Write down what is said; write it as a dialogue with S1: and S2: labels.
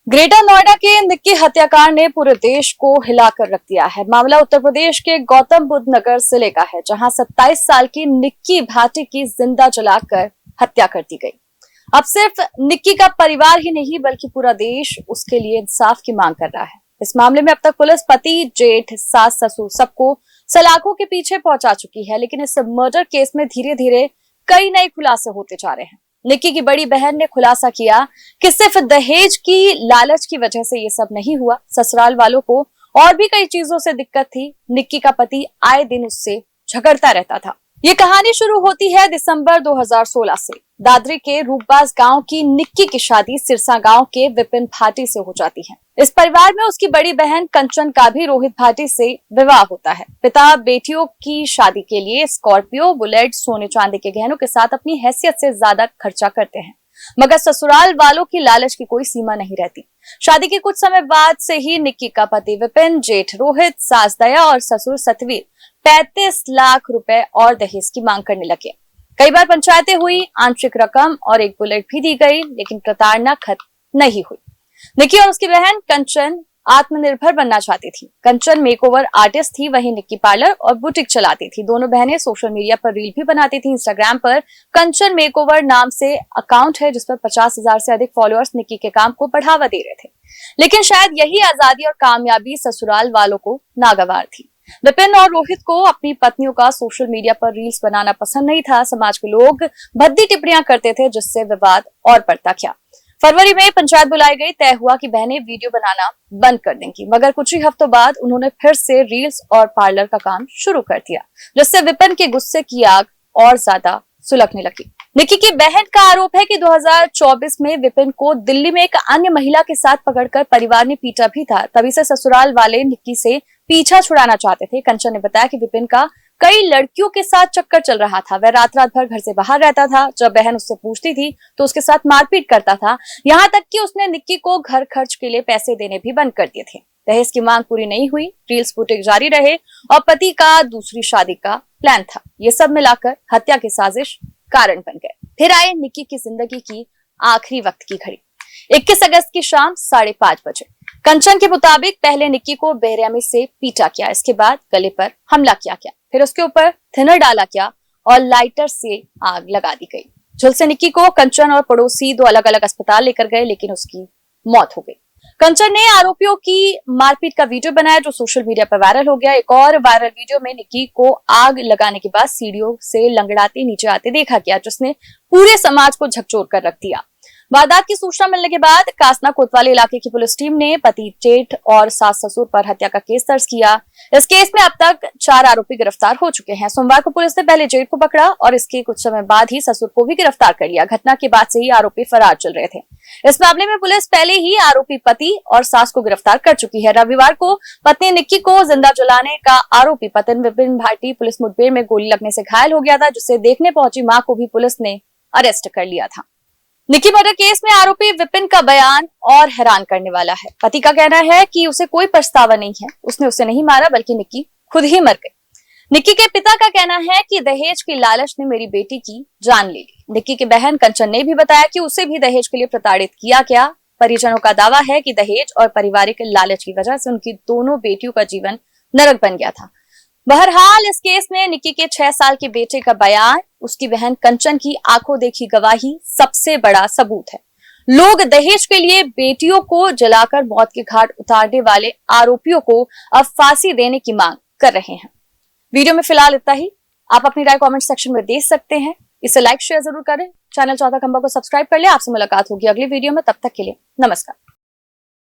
S1: Greater Noida के निक्की हत्याकांड ने पूरे देश को हिलाकर रख दिया है। मामला उत्तर प्रदेश के गौतम बुद्ध नगर जिले का है, जहां 27 साल की निक्की भाटी की जिंदा जलाकर हत्या कर दी गई। अब सिर्फ निक्की का परिवार ही नहीं बल्कि पूरा देश उसके लिए इंसाफ की मांग कर रहा है। इस मामले में अब तक पुलिस पति, जेठ, सास, ससुर सबको सलाखों के पीछे पहुंचा चुकी है, लेकिन इस मर्डर केस में धीरे धीरे कई नए खुलासे होते जा रहे हैं। निक्की की बड़ी बहन ने खुलासा किया कि सिर्फ दहेज की लालच की वजह से ये सब नहीं हुआ। ससुराल वालों को और भी कई चीजों से दिक्कत थी। निक्की का पति आए दिन उससे झगड़ता रहता था। ये कहानी शुरू होती है दिसंबर 2016 से। दादरी के रूपबाज गांव की निक्की की शादी सिरसा गांव के विपिन भाटी से हो जाती है। इस परिवार में उसकी बड़ी बहन कंचन का भी रोहित भाटी से विवाह होता है। पिता बेटियों की शादी के लिए स्कॉर्पियो, बुलेट, सोने चांदी के गहनों के साथ अपनी हैसियत से ज्यादा खर्चा करते हैं, मगर ससुराल वालों की लालच की कोई सीमा नहीं रहती। शादी के कुछ समय बाद से ही निक्की का पति विपिन, जेठ रोहित, सास दया और ससुर सतवीर 35 लाख रुपए और दहेज की मांग करने लगे। कई बार पंचायतें हुई, आंशिक रकम और एक बुलेट भी दी गई, लेकिन प्रताड़ना खत्म नहीं हुई। निक्की और उसकी बहन कंचन आत्मनिर्भर बनना चाहती थी। कंचन मेकओवर आर्टिस्ट थी, वहीं निक्की पार्लर और बुटीक चलाती थी। दोनों बहनें सोशल मीडिया पर रील भी बनाती थी। इंस्टाग्राम पर कंचन मेकओवर नाम से अकाउंट है, जिस पर 50,000 से अधिक फॉलोअर्स निक्की के काम को बढ़ावा दे रहे थे। लेकिन शायद यही आजादी और कामयाबी ससुराल वालों को नागवार थी। विपिन और रोहित को अपनी पत्नियों का सोशल मीडिया पर रील्स बनाना पसंद नहीं था। समाज के लोग भद्दी टिप्पणियां करते थे, जिससे विवाद और बढ़ता गया। फरवरी में पंचायत बुलाई गई। तय हुआ कि बहनें वीडियो बनाना बंद कर देंगी, मगर कुछ ही हफ्तों बाद उन्होंने फिर से रील्स और पार्लर का काम शुरू कर दिया, जिससे विपिन के गुस्से की आग और ज्यादा सुलगने लगी। निक्की की बहन का आरोप है कि 2024 में विपिन को दिल्ली में एक अन्य महिला के साथ पकड़कर परिवार ने पीटा भी था। तभी से ससुराल वाले निक्की से पीछा छुड़ाना चाहते थे। कंचन ने बताया कि विपिन का कई लड़कियों के साथ चक्कर चल रहा था। वह रात रात भर घर से बाहर रहता था। जब बहन उससे पूछती थी तो उसके साथ मारपीट करता था। यहाँ तक कि उसने निक्की को घर खर्च के लिए पैसे देने भी बंद कर दिए थे। दहेज की मांग पूरी नहीं हुई, रील्स बुटीक जारी रहे और पति का दूसरी शादी का प्लान था। ये सब मिलाकर हत्या की साजिश कारण बन गए। फिर आए निक्की की जिंदगी की आखिरी वक्त की घड़ी। 21 अगस्त की शाम 5:30 बजे कंचन के मुताबिक पहले निक्की को बेरहमी से पीटा गया, इसके बाद गले पर हमला किया गया, फिर उसके ऊपर थिनर डाला गया और लाइटर से आग लगा दी गई। झुलसे निक्की को कंचन और पड़ोसी 2 अलग अलग अस्पताल लेकर गए, लेकिन उसकी मौत हो गई। कंचन ने आरोपियों की मारपीट का वीडियो बनाया, जो सोशल मीडिया पर वायरल हो गया। एक और वायरल वीडियो में निक्की को आग लगाने के बाद सीढ़ियों से लंगड़ाते नीचे आते देखा गया, जिसने पूरे समाज को झकझोर कर रख दिया। वारदात की सूचना मिलने के बाद कासना कोतवाली इलाके की पुलिस टीम ने पति, जेठ और सास ससुर पर हत्या का केस दर्ज किया। इस केस में अब तक 4 आरोपी गिरफ्तार हो चुके हैं। सोमवार को पुलिस ने पहले जेठ को पकड़ा और इसके कुछ समय बाद ही ससुर को भी गिरफ्तार कर लिया। घटना के बाद से ही आरोपी फरार चल रहे थे। इस मामले में पुलिस पहले ही आरोपी पति और सास को गिरफ्तार कर चुकी है। रविवार को पत्नी निक्की को जिंदा जलाने का आरोपी पति विपिन भाटी पुलिस मुठभेड़ में गोली लगने से घायल हो गया था, जिसे देखने पहुंची मां को भी पुलिस ने अरेस्ट कर लिया था। निक्की मर्डर केस में आरोपी विपिन का बयान और हैरान करने वाला है। पति का कहना है कि उसे कोई पछतावा नहीं है, उसने उसे नहीं मारा बल्कि निक्की खुद ही मर गई। निक्की के पिता का कहना है कि दहेज की लालच ने मेरी बेटी की जान ले ली। निक्की की बहन कंचन ने भी बताया कि उसे भी दहेज के लिए प्रताड़ित किया गया। परिजनों का दावा है कि दहेज और पारिवारिक लालच की वजह से उनकी दोनों बेटियों का जीवन नरक बन गया था। बहरहाल इस केस में निक्की के 6 साल के बेटे का बयान, उसकी बहन कंचन की आंखों देखी गवाही सबसे बड़ा सबूत है। लोग दहेज के लिए बेटियों को जलाकर मौत के घाट उतारने वाले आरोपियों को अब फांसी देने की मांग कर रहे हैं। वीडियो में फिलहाल इतना ही। आप अपनी राय कमेंट सेक्शन में दे सकते हैं। इसे लाइक शेयर जरूर करें। चैनल चौथा खंबा को सब्सक्राइब कर ले। आपसे मुलाकात होगी अगली वीडियो में। तब तक के लिए नमस्कार।